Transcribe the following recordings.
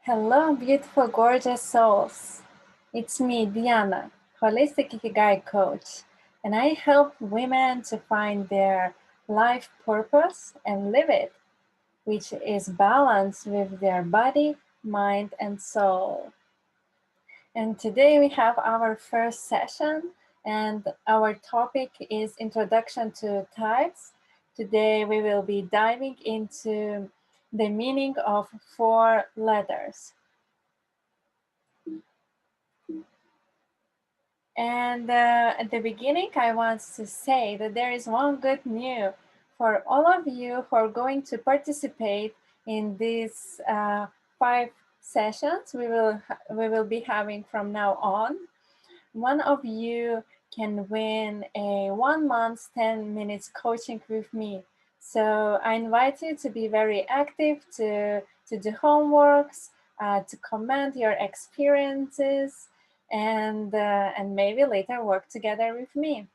Hello, beautiful, gorgeous souls. It's me, Diana, holistic Ikigai coach, and I help women to find their life purpose and live it, which is balanced with their body, mind, and soul. And today we have our first session, and our topic is Introduction to Types. Today we will be diving into the meaning of 4 letters. And at the beginning, I want to say that there is one good news for all of you who are going to participate in these 5 sessions we will be having from now on. One of you can win a 1 month, 10 minutes coaching with me. So I invite you to be very active, to do homeworks, to comment your experiences, and maybe later work together with me.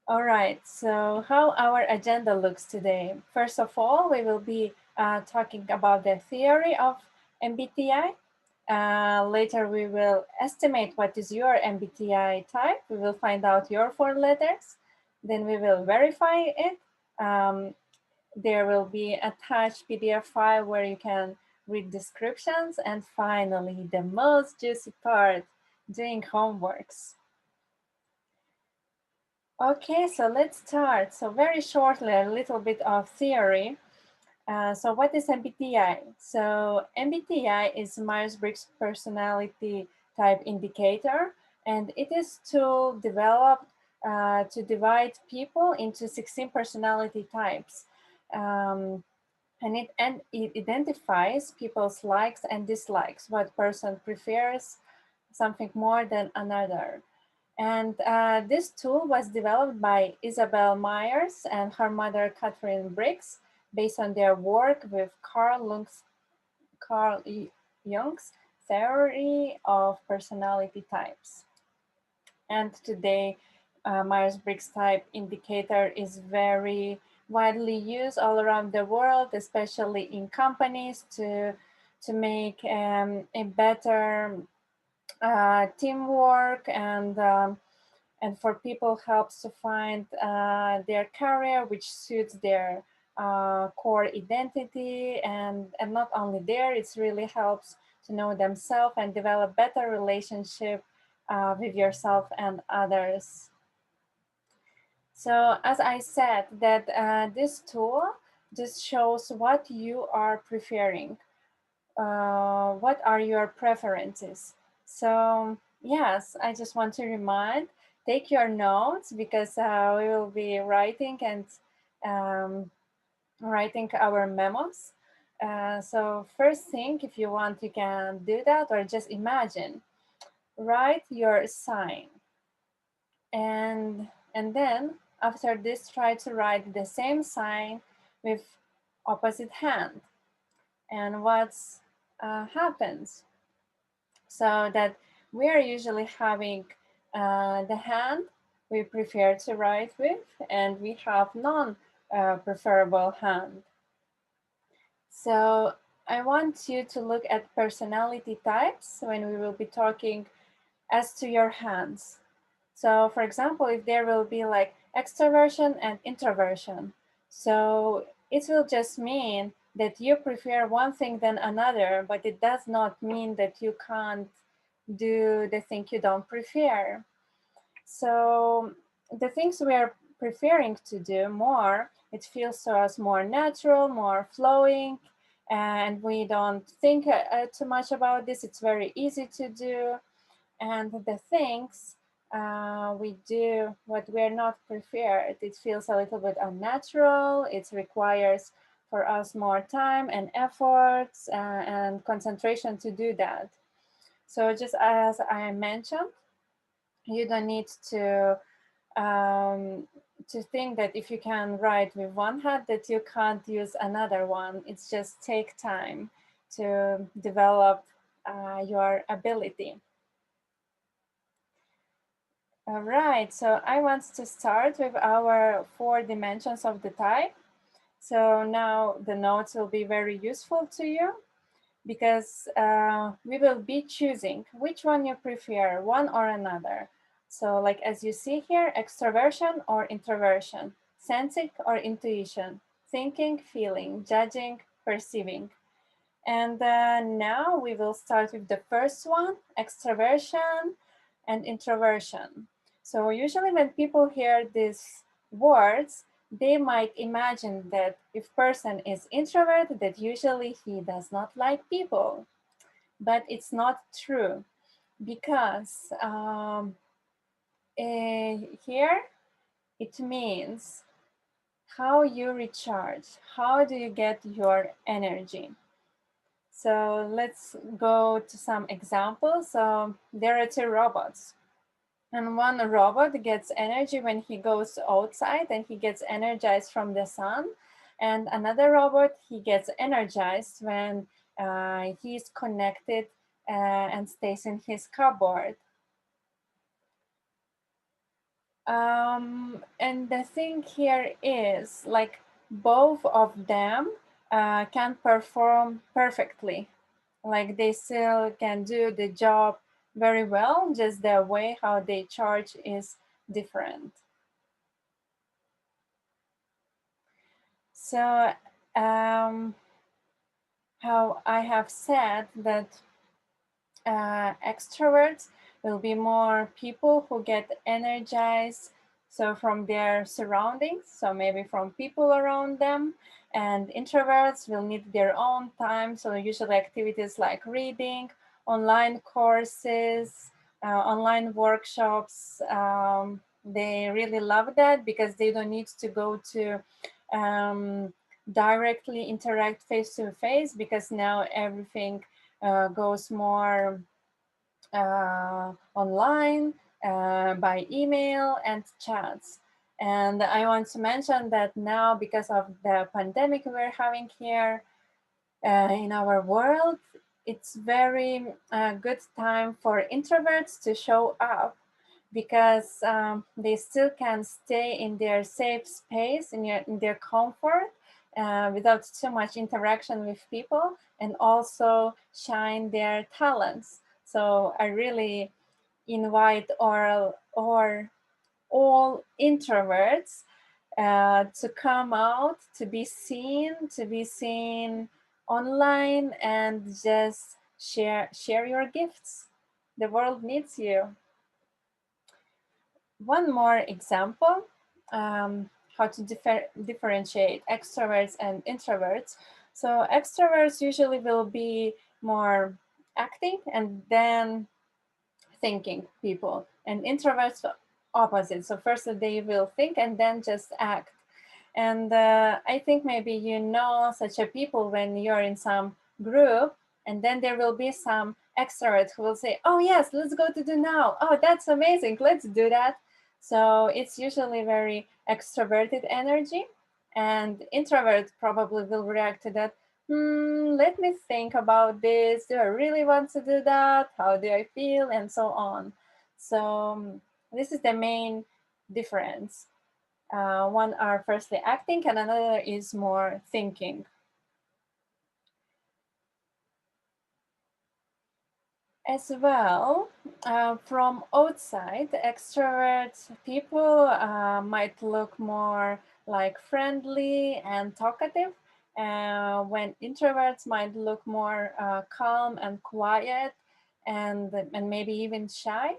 All right, so how our agenda looks today. First of all, we will be talking about the theory of MBTI. Later, we will estimate what is your MBTI type. We will find out your 4 letters. Then we will verify it. There will be attached PDF file where you can read descriptions. And finally, the most juicy part, doing homeworks. Okay, so let's start. So very shortly, a little bit of theory. So what is MBTI? So MBTI is Myers-Briggs personality type indicator, and it is tool developed to divide people into 16 personality types. And it identifies people's likes and dislikes, what person prefers something more than another. And this tool was developed by Isabel Myers and her mother, Catherine Briggs, based on their work with Carl Jung's theory of personality types. And today, Myers-Briggs type indicator is very widely used all around the world, especially in companies to make a better teamwork and for people helps to find their career which suits their core identity, and not only there, it really helps to know themselves and develop better relationship with yourself and others. So as I said, that this tool just shows what you are preferring, what are your preferences. So yes, I just want to remind, take your notes because we will be writing and writing our memos. So first thing, if you want, you can do that or just imagine. Write your sign, and then after this, try to write the same sign with opposite hand. And what's happens? So that we are usually having the hand we prefer to write with, and we have non-preferable hand. So I want you to look at personality types when we will be talking as to your hands. So for example, if there will be like extroversion and introversion, so it will just mean that you prefer one thing than another, but it does not mean that you can't do the thing you don't prefer. So the things we are preferring to do more, it feels to us more natural, more flowing, and we don't think too much about this. It's very easy to do. And the things we do, what we're not preferred, it feels a little bit unnatural. It requires for us more time and efforts and concentration to do that. So just as I mentioned, you don't need to think that if you can write with one hand that you can't use another one. It's just take time to develop your ability. All right, so I want to start with our 4 dimensions of the type. So now the notes will be very useful to you. because we will be choosing which one you prefer, one or another. So like as you see here, extroversion or introversion, sensing or intuition, thinking, feeling, judging, perceiving. And now we will start with the first one, extroversion and introversion. So usually when people hear these words, they might imagine that if person is introvert, that usually he does not like people. But it's not true, because here it means how you recharge, how do you get your energy. So let's go to some examples. So there are two robots, and one robot gets energy when he goes outside and he gets energized from the sun. And another robot, he gets energized when he's connected and stays in his cupboard. And the thing here is like both of them can perform perfectly. Like they still can do the job very well, just the way how they charge is different. So how I have said that extroverts will be more people who get energized so from their surroundings, so maybe from people around them. And introverts will need their own time, so usually activities like reading, online courses, online workshops. They really love that because they don't need to go to directly interact face to face, because now everything goes more online, by email and chats. And I want to mention that now, because of the pandemic we're having here in our world, it's very good time for introverts to show up, because they still can stay in their safe space, in their comfort, without too much interaction with people, and also shine their talents. So I really invite all introverts to come out, to be seen online, and just share your gifts. The world needs you. One more example, how to differentiate extroverts and introverts. So extroverts usually will be more acting and then thinking people, and introverts opposite. So first they will think and then just act. And I think maybe you know such a people when you're in some group, and then there will be some extrovert who will say, oh yes, let's go to do now, oh that's amazing, let's do that. So it's usually very extroverted energy, and introvert probably will react to that. Let me think about this. Do I really want to do that? How do I feel? And so on. So this is the main difference. One are firstly acting, and another is more thinking. As well, from outside, extrovert people might look more like friendly and talkative, when introverts might look more calm and quiet, and maybe even shy.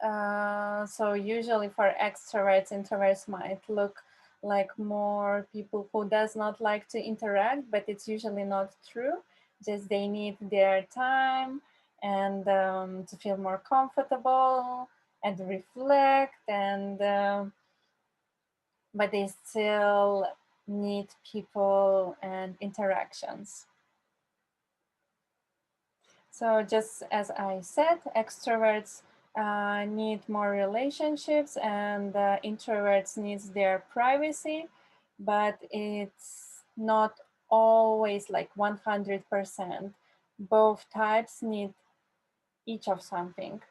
So usually for extroverts, introverts might look like more people who does not like to interact, but it's usually not true. Just they need their time, and to feel more comfortable and reflect, and but they still need people and interactions. So just as I said, extroverts need more relationships, and introverts needs their privacy, but it's not always like 100%. Both types need each of something.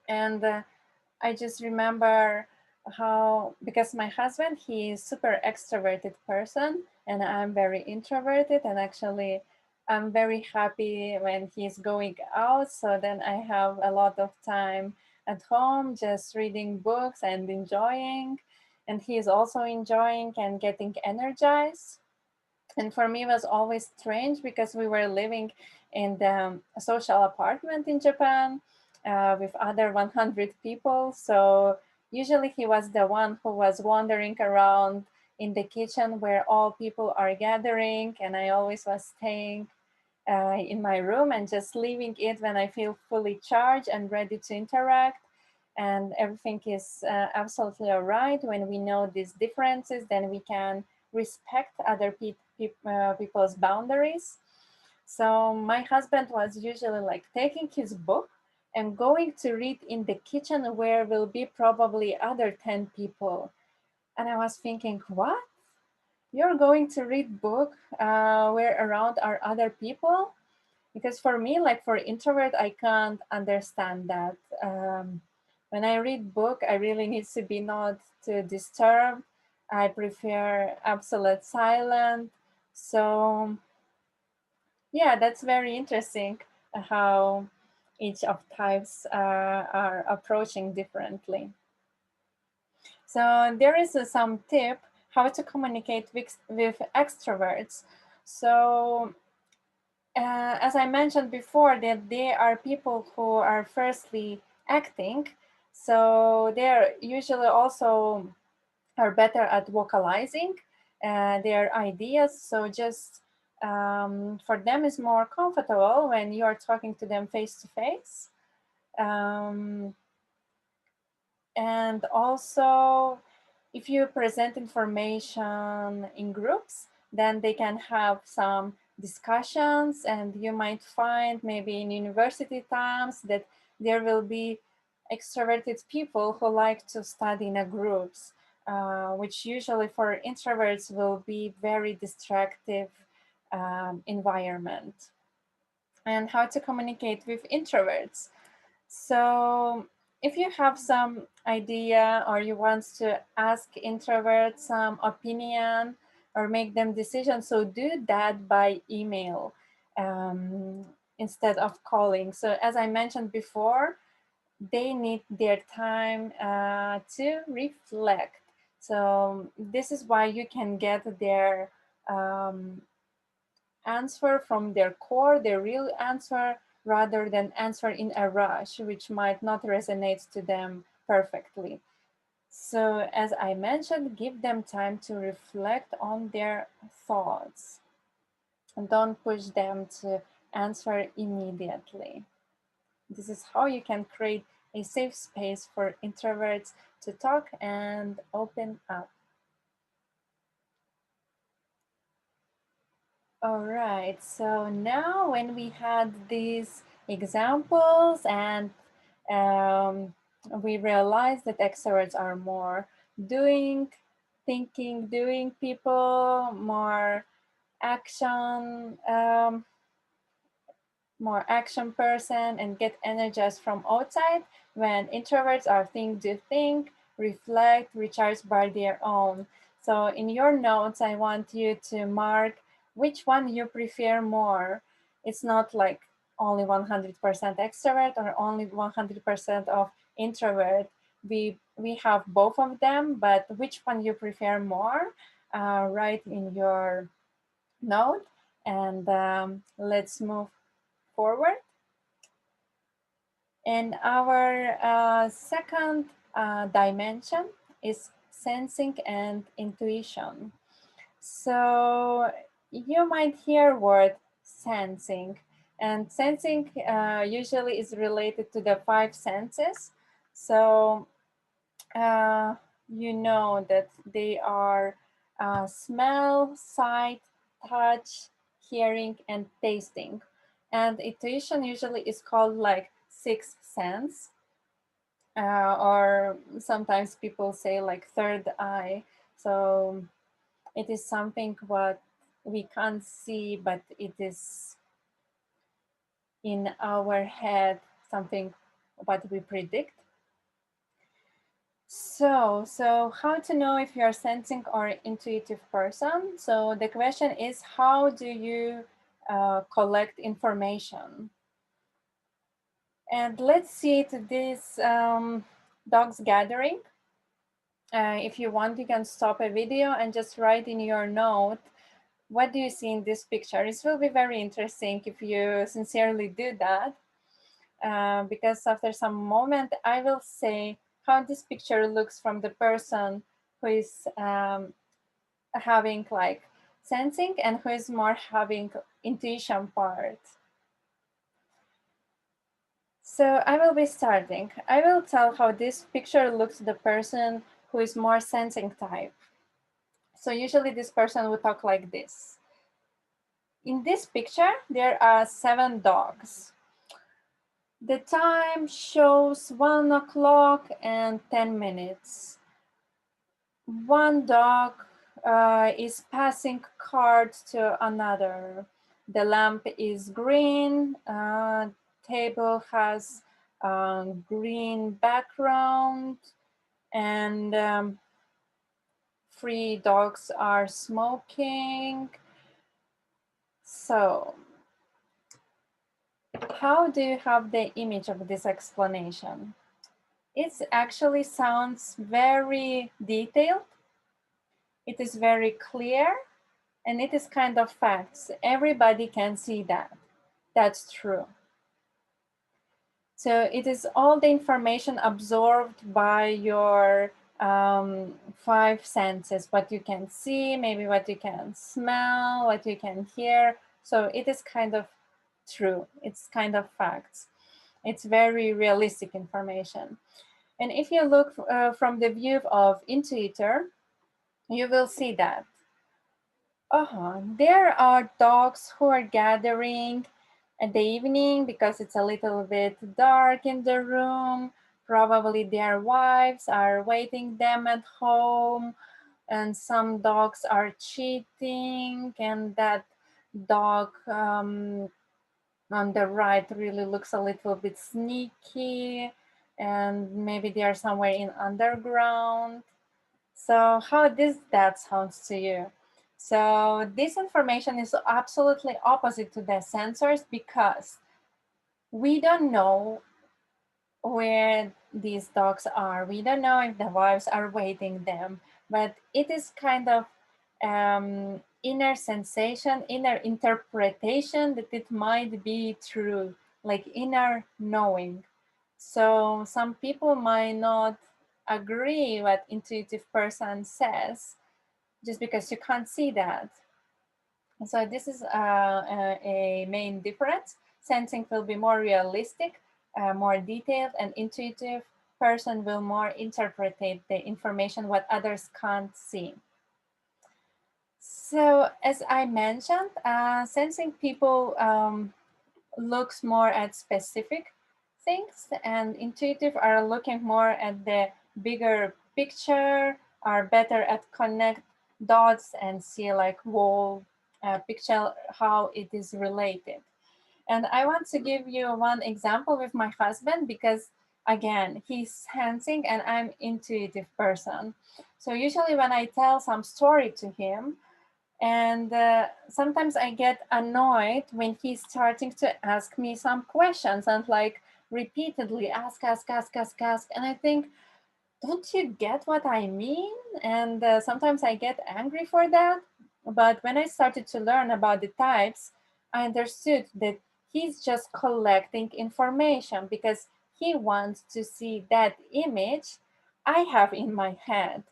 And I just remember how, because my husband, he is super extroverted person and I'm very introverted, and actually I'm very happy when he's going out. So then I have a lot of time at home just reading books and enjoying. And he is also enjoying and getting energized. And for me, it was always strange because we were living in the social apartment in Japan with other 100 people. So usually he was the one who was wandering around in the kitchen where all people are gathering, and I always was staying in my room and just leaving it when I feel fully charged and ready to interact. And everything is absolutely all right. When we know these differences, then we can respect other people's boundaries. So my husband was usually like taking his book and going to read in the kitchen where will be probably other 10 people. And I was thinking, what? You're going to read book where around are other people? Because for me, like for introvert, I can't understand that. When I read book, I really need to be not too disturbed. I prefer absolute silence. So yeah, that's very interesting how each of types are approaching differently. So there is some tip how to communicate with extroverts. So as I mentioned before, that they are people who are firstly acting, so they're usually also are better at vocalizing their ideas. So just for them is more comfortable when you are talking to them face to face. And also, if you present information in groups, then they can have some discussions, and you might find maybe in university times that there will be extroverted people who like to study in a groups, which usually for introverts will be very distractive environment. And how to communicate with introverts. So, if you have some idea or you want to ask introverts some opinion or make them decisions, so do that by email um, instead of calling. So, as I mentioned before, they need their time to reflect. So, this is why you can get their um, answer from their core, their real answer, rather than answer in a rush, which might not resonate to them perfectly. So, as I mentioned, give them time to reflect on their thoughts and don't push them to answer immediately. This is how you can create a safe space for introverts to talk and open up. All right, so now when we had these examples and um, we realized that extroverts are more doing, thinking, doing people, more action, more action person and get energized from outside, when introverts are think to think, reflect, recharge by their own. So in your notes, I want you to mark which one you prefer more. It's not like only 100% extrovert or only 100% of introvert. We have both of them, but which one you prefer more, write in your note, and let's move forward. And our second dimension is sensing and intuition. So you might hear word sensing, and sensing usually is related to the five senses. So you know that they are smell, sight, touch, hearing, and tasting. And intuition usually is called like sixth sense, or sometimes people say like third eye. So it is something what we can't see, but it is in our head, something what we predict. So how to know if you're sensing or intuitive person? So the question is, how do you collect information. And let's see to this dogs gathering. If you want, you can stop a video and just write in your note, what do you see in this picture? It will be very interesting if you sincerely do that, because after some moment, I will say how this picture looks from the person who is having like sensing and who is more having intuition part. So I will be starting. I will tell how this picture looks to the person who is more sensing type. So usually this person will talk like this. In this picture, there are 7 dogs. The time shows 1 o'clock and 10 minutes. One dog is passing cards to another. The lamp is green. Table has green background, and 3 dogs are smoking. So, how do you have the image of this explanation? It actually sounds very detailed. It is very clear, and it is kind of facts. Everybody can see that. That's true. So it is all the information absorbed by your 5 senses, what you can see, maybe what you can smell, what you can hear. So it is kind of true. It's kind of facts. It's very realistic information. And if you look from the view of intuitor, you will see that there are dogs who are gathering at the evening because it's a little bit dark in the room. Probably their wives are waiting them at home, and some dogs are cheating, and that dog on the right really looks a little bit sneaky, and maybe they are somewhere in underground. So how does that sound to you? So this information is absolutely opposite to the sensors because we don't know where these dogs are. We don't know if the wives are waiting them, but it is kind of inner sensation, inner interpretation that it might be true, like inner knowing. So some people might not agree what intuitive person says just because you can't see that. So this is a main difference. Sensing will be more realistic, more detailed, and intuitive person will more interpret the information what others can't see. So as I mentioned, sensing people looks more at specific things, and intuitive are looking more at the bigger picture, are better at connect dots and see like whole picture how it is related. And I want to give you one example with my husband because again he's sensing and I'm intuitive person. So usually when I tell some story to him, and sometimes I get annoyed when he's starting to ask me some questions and like repeatedly ask. And I think, don't you get what I mean? And sometimes I get angry for that. But when I started to learn about the types, I understood that he's just collecting information because he wants to see that image I have in my head.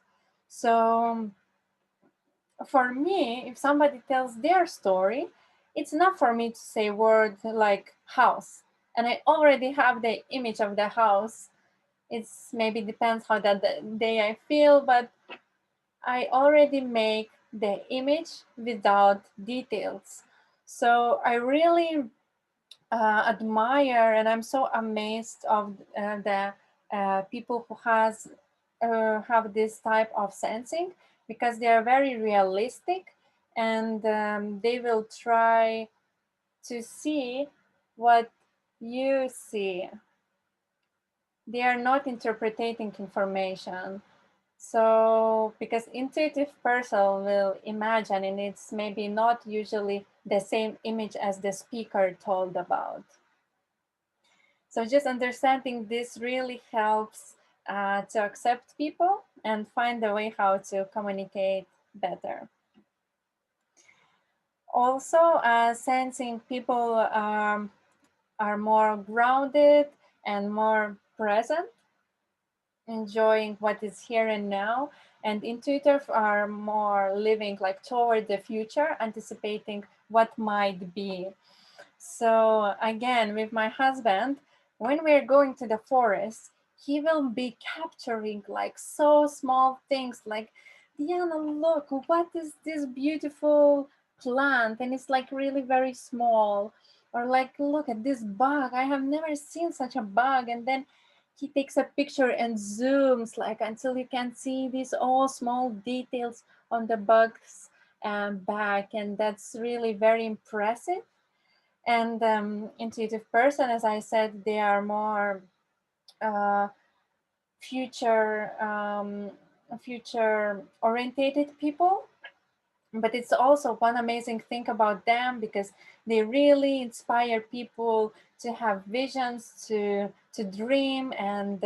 So for me, if somebody tells their story, it's not for me to say word like house. And I already have the image of the house. It's maybe depends how that day I feel, but I already make the image without details. So I really admire and I'm so amazed of the people who have this type of sensing because they are very realistic and they will try to see what you see. They are not interpreting information. So, because intuitive person will imagine, and it's maybe not usually the same image as the speaker told about. So, just understanding this really helps to accept people and find a way how to communicate better. Also, sensing people are more grounded and more present, enjoying what is here and now, and intuitive are more living like toward the future, anticipating what might be. So again, with my husband, when we're going to the forest, he will be capturing like so small things like, Diana, look, what is this beautiful plant? And it's like really very small. Or like, look at this bug. I have never seen such a bug. And then he takes a picture and zooms like until you can see these all small details on the bug's back. And that's really very impressive. And intuitive person, as I said, they are more uh, future future orientated people. But it's also one amazing thing about them because they really inspire people to have visions, to dream, and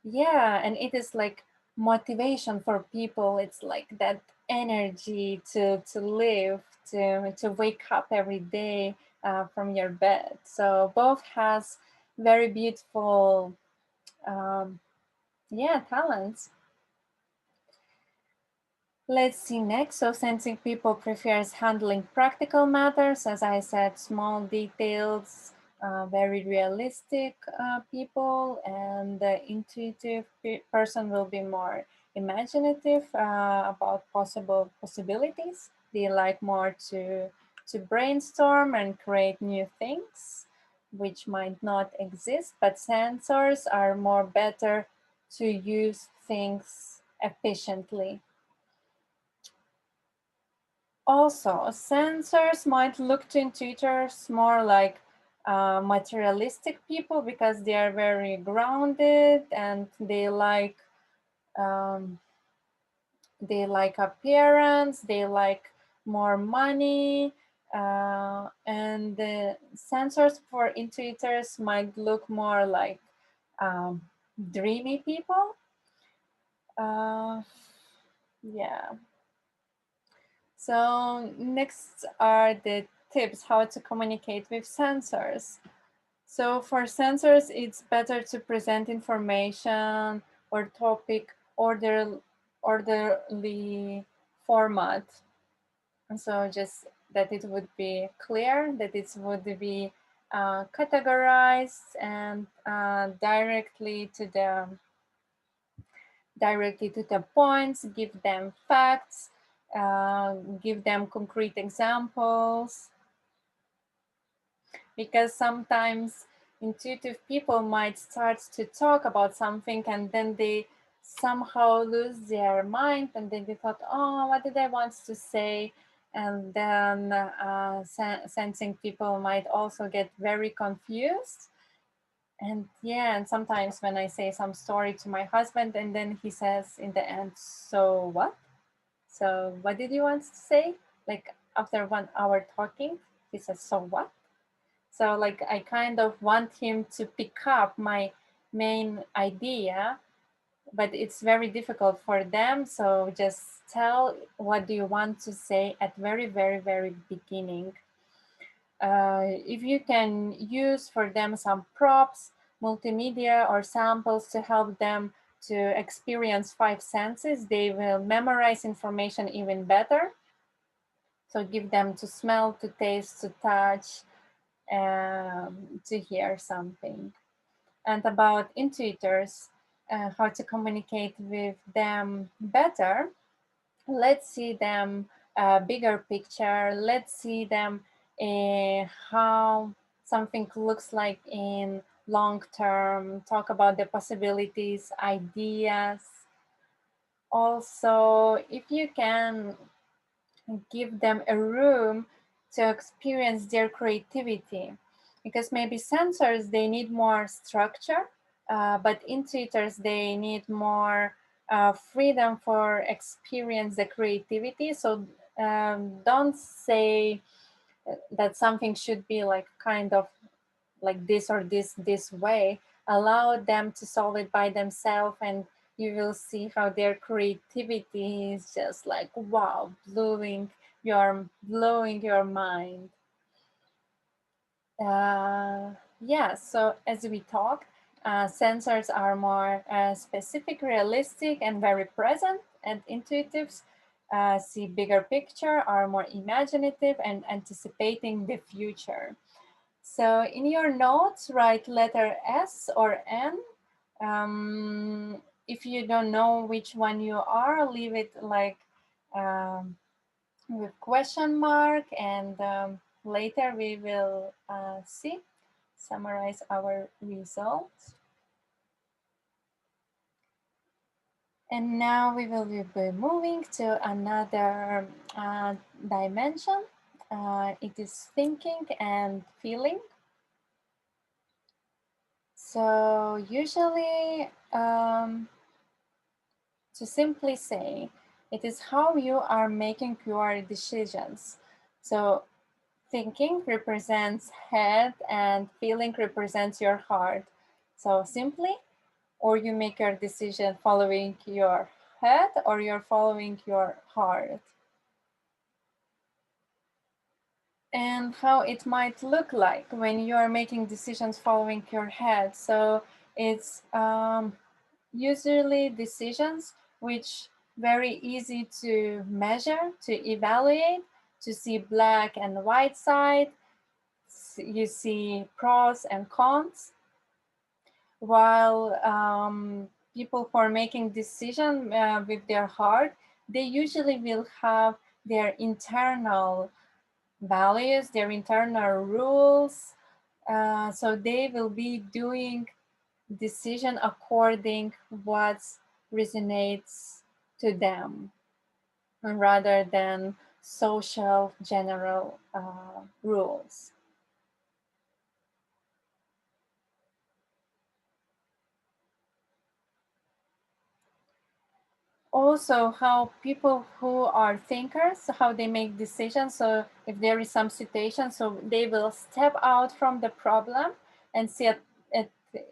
yeah, and it is like motivation for people. It's like that energy to live, to wake up every day from your bed. So both has very beautiful um, yeah, talents. Let's see next. So sensing people prefers handling practical matters. As I said, small details, very realistic people, and the intuitive person will be more imaginative about possible possibilities. They like more to brainstorm and create new things which might not exist, but sensors are more better to use things efficiently. Also, sensors might look to intuitors more like materialistic people because they are very grounded and um, they like appearance, they like more money, and the sensors for intuitors might look more like um, dreamy people. Uh, yeah. So next are the tips how to communicate with sensors. So for sensors, it's better to present information or topic orderly format. And so just that it would be clear, that it would be categorized and directly to the points, give them facts, give them concrete examples, because sometimes intuitive people might start to talk about something and then they somehow lose their mind and then they thought, oh, what did I want to say? And then sensing people might also get very confused. And yeah, and sometimes when I say some story to my husband and then he says in the end, so what? So what did you want to say? Like after 1 hour talking, he says, so what? So like I kind of want him to pick up my main idea, but it's very difficult for them. So just tell what do you want to say at very beginning. If you can use for them some props, multimedia or samples to help them to experience 5 senses, they will memorize information even better. So give them to smell, to taste, to touch, to hear something. And about intuitors, how to communicate with them better. Let's see them bigger picture. Let's see them how something looks like in long term. Talk about the possibilities, ideas. Also, if you can give them a room to experience their creativity, because maybe sensors they need more structure, but intuitors, they need more freedom for experience the creativity. So don't say that something should be like kind of like this or this way. Allow them to solve it by themselves, and you will see how their creativity is just like wow, blowing your mind. Yeah, so as we talk, sensors are more specific, realistic, and very present, and intuitives see bigger picture, are more imaginative and anticipating the future. So in your notes, write letter S or N. If you don't know which one you are, leave it like um, with question mark, and later we will summarize our results. And now we will be moving to another dimension. It is thinking and feeling. So usually, to simply say, it is how you are making your decisions. So thinking represents head and feeling represents your heart. So simply, or you make your decision following your head or you're following your heart. And how it might look like when you are making decisions following your head. So it's usually decisions which very easy to measure, to evaluate, to see black and white side. You see pros and cons, while people who are making decision with their heart, they usually will have their internal values, their internal rules. So they will be doing decision according what resonates to them rather than social general rules. Also, how people who are thinkers, how they make decisions. So if there is some situation, so they will step out from the problem and see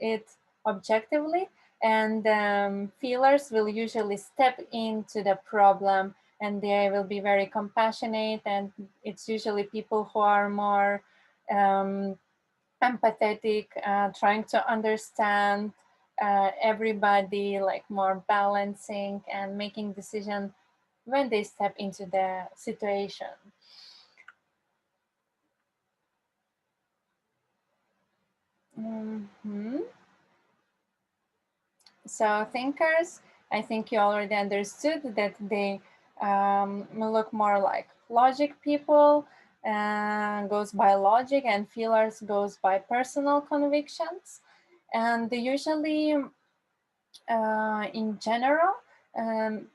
it objectively, and feelers will usually step into the problem, and they will be very compassionate, and it's usually people who are more um, empathetic, trying to understand everybody, like more balancing and making decision when they step into the situation. Mhm. So thinkers, I think you already understood that they look more like logic people, goes by logic, and feelers goes by personal convictions. And they usually, in general, um,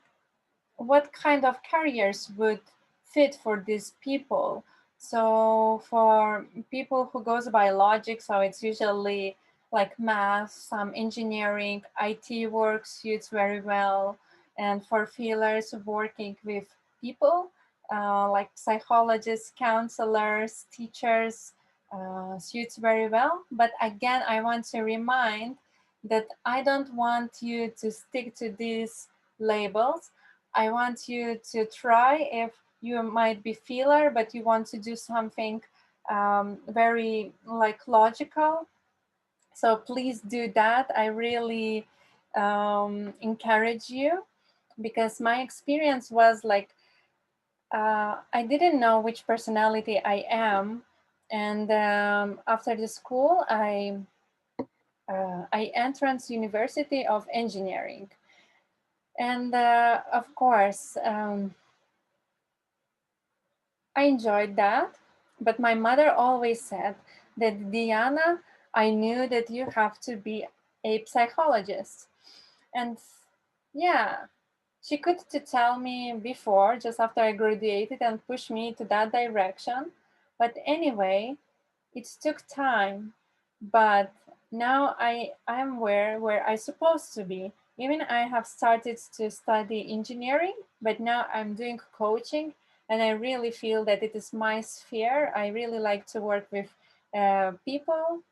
what kind of careers would fit for these people? So for people who goes by logic, so it's usually like math, some engineering, IT work suits very well. And for feelers, working with people, like psychologists, counselors, teachers, suits very well. But again, I want to remind that I don't want you to stick to these labels. I want you to try, if you might be feeler, but you want to do something very like logical. So please do that. I really encourage you, because my experience was like I didn't know which personality I am, and after the school, I entrance University of Engineering, and of course. I enjoyed that, but my mother always said that Diana, I knew that you have to be a psychologist. And yeah, she could to tell me before, just after I graduated, and push me to that direction. But anyway, it took time. But Now I'm where I supposed to be. Even I have started to study engineering, but now I'm doing coaching, and I really feel that it is my sphere. I really like to work with people,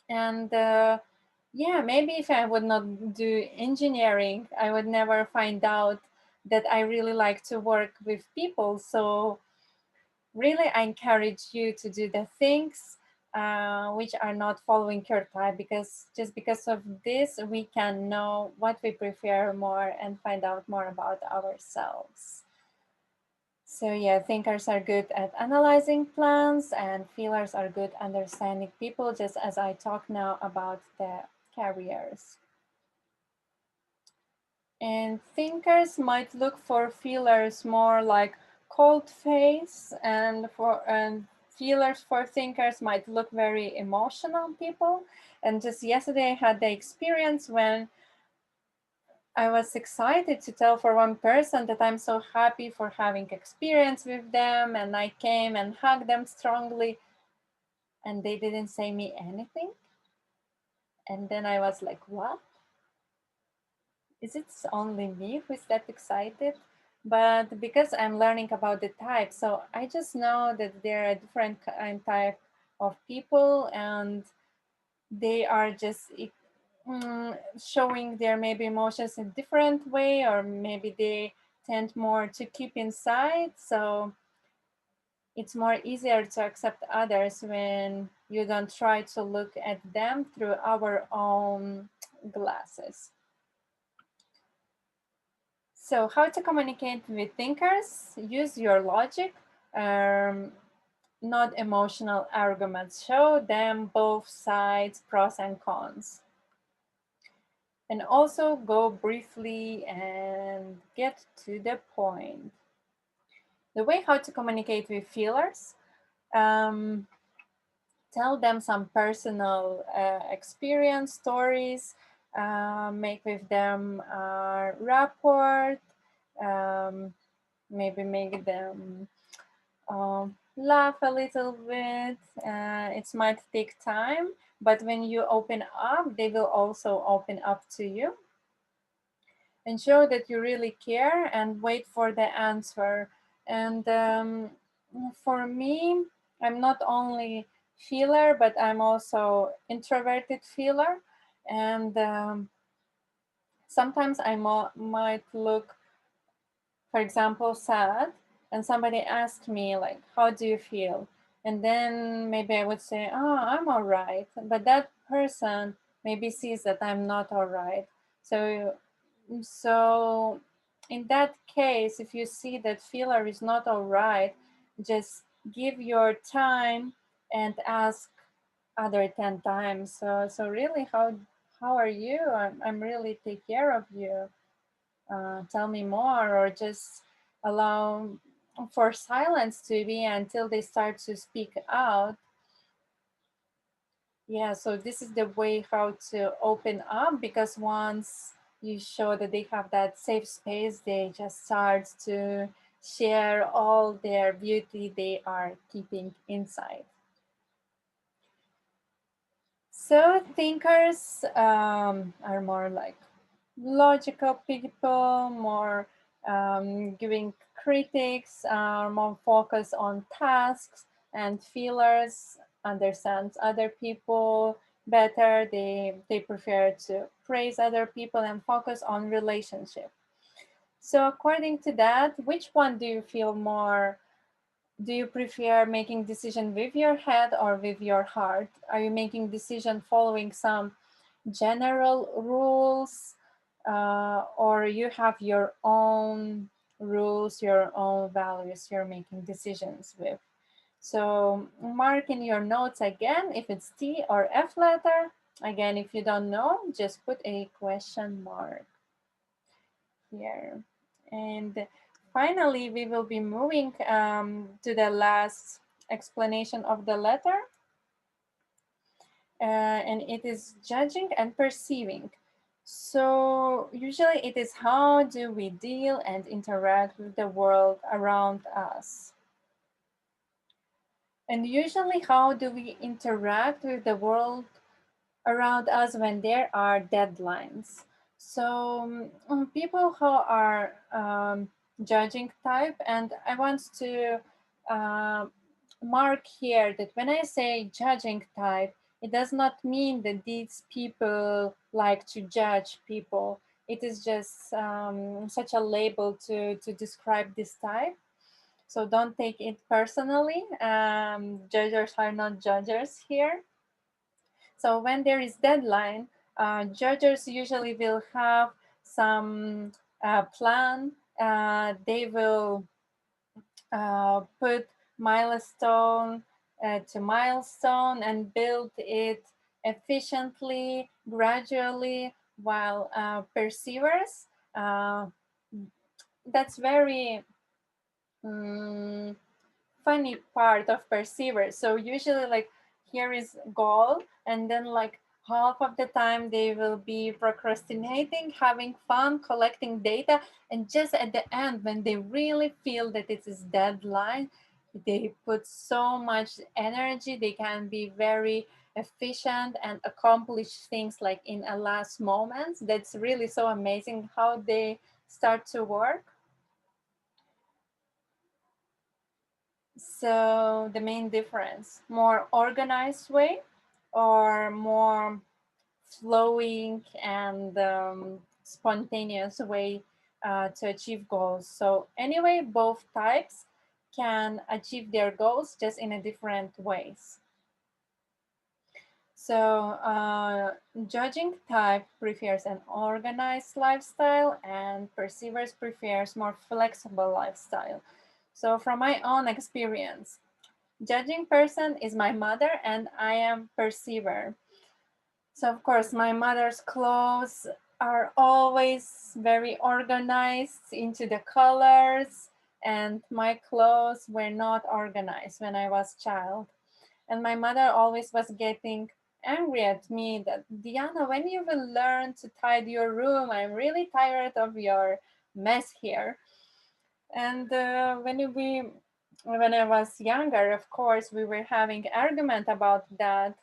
and yeah, maybe if I would not do engineering, I would never find out that I really like to work with people. So really, I encourage you to do the things which are not following your type, because just because of this we can know what we prefer more and find out more about ourselves. So yeah, thinkers are good at analyzing plans and feelers are good understanding people, just as I talk now about the careers. And thinkers might look for feelers more like cold face, and feelers for thinkers might look very emotional people. And just yesterday I had the experience when I was excited to tell for one person that I'm so happy for having experience with them, and I came and hugged them strongly, and they didn't say me anything. And then I was like, what? Is it only me who's that excited? But because I'm learning about the type, so I just know that there are different kind type of people, and they are just showing their maybe emotions in different way, or maybe they tend more to keep inside. So it's more easier to accept others when you don't try to look at them through our own glasses. So, how to communicate with thinkers? Use your logic, um, not emotional arguments. Show them both sides, pros and cons. And also go briefly and get to the point. The way how to communicate with feelers. Um, Tell them some personal experience stories. Make with them a rapport. Um, Maybe make them laugh a little bit. It might take time, but when you open up, they will also open up to you, and show that you really care and wait for the answer. And for me, I'm not only feeler, but I'm also introverted feeler. And sometimes might look, for example, sad, and somebody asked me like, how do you feel? And then maybe I would say, oh, I'm all right, but that person maybe sees that I'm not all right. So so in that case, if you see that feeler is not all right, just give your time and ask other 10 times. So really, how are you? I'm really take care of you. Tell me more, or just allow for silence to be until they start to speak out. Yeah, so this is the way how to open up, because once you show that they have that safe space, they just start to share all their beauty they are keeping inside. So thinkers are more like logical people, more giving critics, are more focused on tasks, and feelers understands other people better. They prefer to praise other people and focus on relationship. So according to that, which one do you feel more? Do you prefer making decision with your head or with your heart? Are you making decision following some general rules, or you have your own rules, your own values you're making decisions with? So mark in your notes again if it's T or F letter. Again, if you don't know, just put a question mark here. And finally, we will be moving to the last explanation of the letter, and it is judging and perceiving. So, usually, it is how do we deal and interact with the world around us. And usually, how do we interact with the world around us when there are deadlines. So people who are judging type, and I want to uh, mark here that when I say judging type, it does not mean that these people like to judge people. It is just such a label to describe this type. So don't take it personally. Judges are not judges here. So when there is deadline, judges usually will have some plan. They will put milestone to milestone and build it efficiently, gradually, while perceivers, uh, that's very um, funny part of perceivers. So usually like here is goal, and then like half of the time they will be procrastinating, having fun, collecting data, and just at the end when they really feel that it is deadline, they put so much energy. They can be very efficient and accomplish things like in a last moment. That's really so amazing how they start to work. So the main difference, more organized way or more flowing and spontaneous way to achieve goals. So anyway, both types can achieve their goals just in a different ways. So judging type prefers an organized lifestyle, and perceivers prefers more flexible lifestyle. So from my own experience, judging person is my mother, and I am perceiver. So of course, my mother's clothes are always very organized into the colors, and my clothes were not organized when I was child. And my mother always was getting angry at me that, Diana, when you will learn to tidy your room? I'm really tired of your mess here. And when I was younger, of course, we were having argument about that.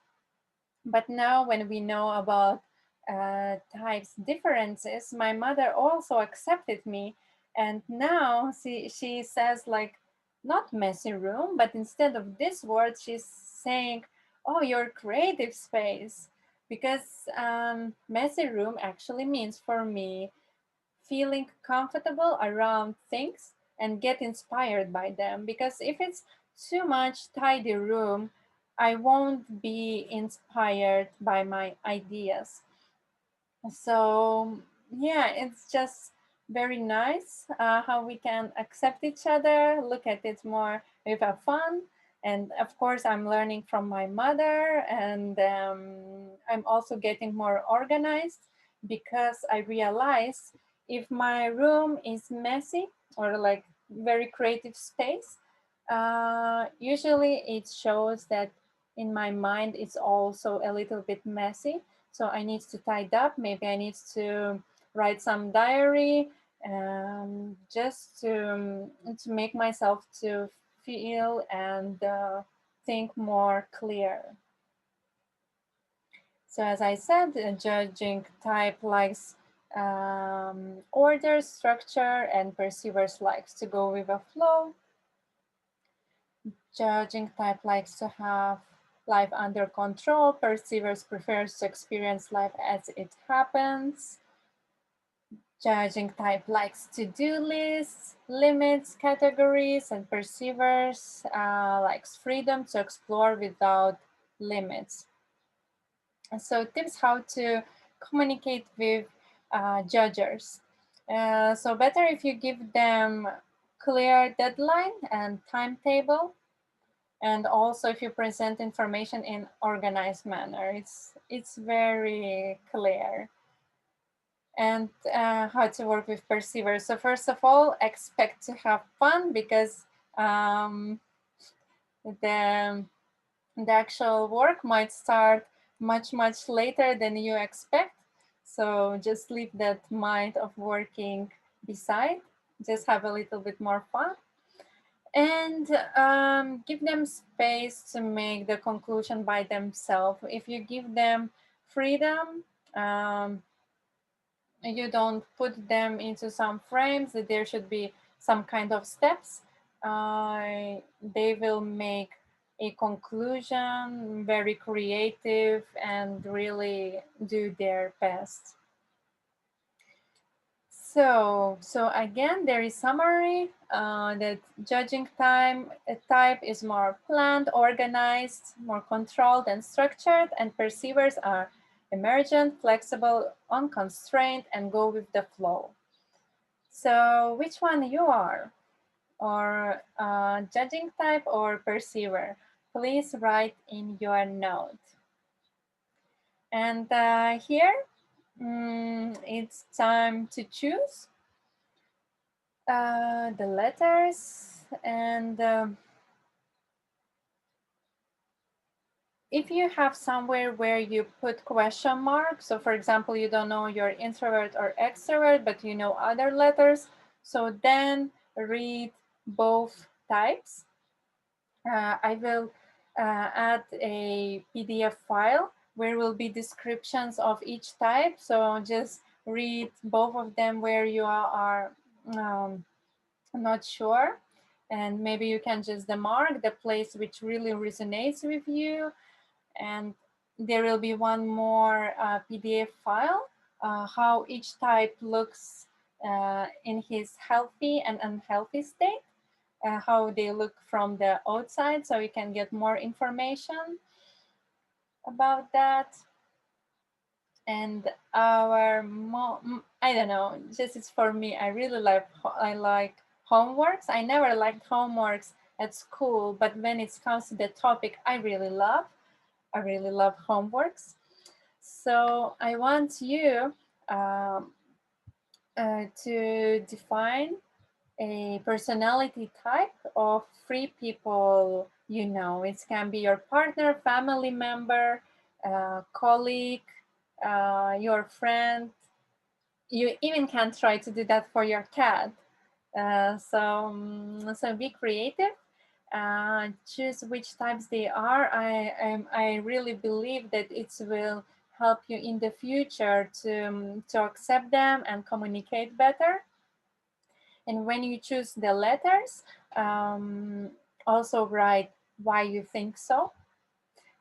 But now, when we know about types differences, my mother also accepted me, and now she says like not messy room, but instead of this word, she's saying, "Oh, your creative space," because messy room actually means for me feeling comfortable around things and get inspired by them. Because if it's too much tidy room, I won't be inspired by my ideas. So yeah, it's just very nice how we can accept each other, look at it more with a fun. And of course, I'm learning from my mother, and I'm also getting more organized because I realize if my room is messy or like very creative space, usually it shows that in my mind it's also a little bit messy. So I need to tidy up. Maybe I need to write some diary, just to make myself to feel and think more clear. So as I said, judging type likes order, structure, and perceivers likes to go with a flow. Judging type likes to have life under control. Perceivers prefers to experience life as it happens. Judging type likes to-do lists, limits, categories, and perceivers likes freedom to explore without limits. And so tips how to communicate with judges. So better if you give them clear deadline and timetable, and also if you present information in organized manner. It's very clear. And how to work with perceivers. So first of all, expect to have fun, because um, the, the actual work might start much later than you expect. So just leave that mind of working beside. Just have a little bit more fun, and give them space to make the conclusion by themselves. If you give them freedom. You don't put them into some frames, that there should be some kind of steps. They will make a conclusion, very creative, and really do their best. So again, there is summary that judging type is more planned, organized, more controlled and structured, and perceivers are emergent, flexible, unconstrained, and go with the flow. So which one you are? Or judging type or perceiver? Please write in your note. And here, it's time to choose the letters. And if you have somewhere where you put question marks, so for example, you don't know you're introvert or extrovert, but you know other letters, so then read both types. I will add a PDF file where will be descriptions of each type. So just read both of them where you are not sure. And maybe you can just mark the place which really resonates with you. And there will be one more PDF file, how each type looks in his healthy and unhealthy state. How they look from the outside, so you can get more information about that. And I don't know, just it's for me, I like homeworks. I never liked homeworks at school, but when it comes to the topic I really love homeworks. So I want you to define a personality type of three people you know. It can be your partner, family member, colleague, your friend. You even can try to do that for your cat. So be creative. Choose which types they are. I really believe that it will help you in the future to accept them and communicate better. And when you choose the letters, also write why you think so.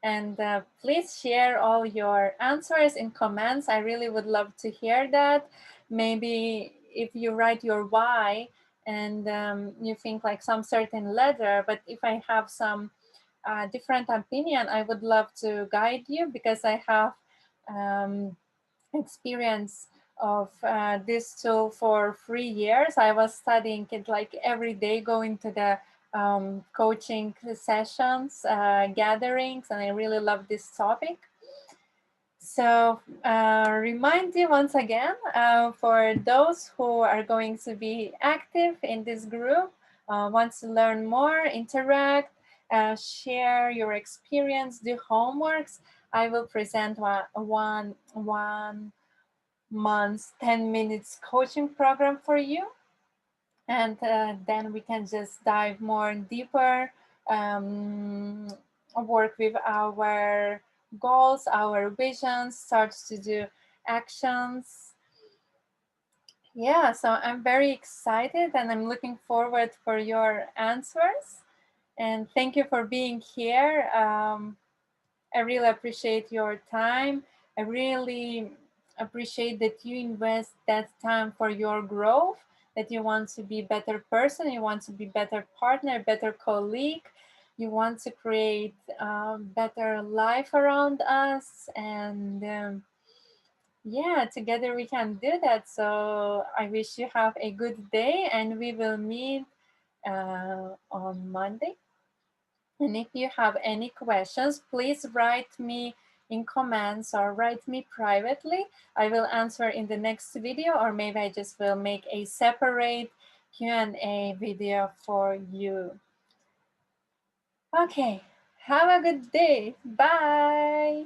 And please share all your answers in comments. I really would love to hear that. Maybe if you write your why and you think like some certain letter, but if I have some different opinion, I would love to guide you, because I have experience of this tool for 3 years. I was studying it like every day, going to the coaching sessions, gatherings, and I really love this topic. So remind you once again, for those who are going to be active in this group, want to learn more, interact, share your experience, do homeworks, I will present one month's 10 minutes coaching program for you. And then we can just dive more deeper, um, work with our goals, our visions, start to do actions. Yeah, so I'm very excited and I'm looking forward for your answers. And thank you for being here. I really appreciate your time. I really appreciate that you invest that time for your growth, that you want to be a better person, you want to be better partner, better colleague, you want to create a better life around us. And yeah, together we can do that. So I wish you have a good day, and we will meet on Monday. And if you have any questions, please write me in comments or write me privately. I will answer in the next video, or maybe I just will make a separate Q&A video for you. Okay, have a good day. Bye.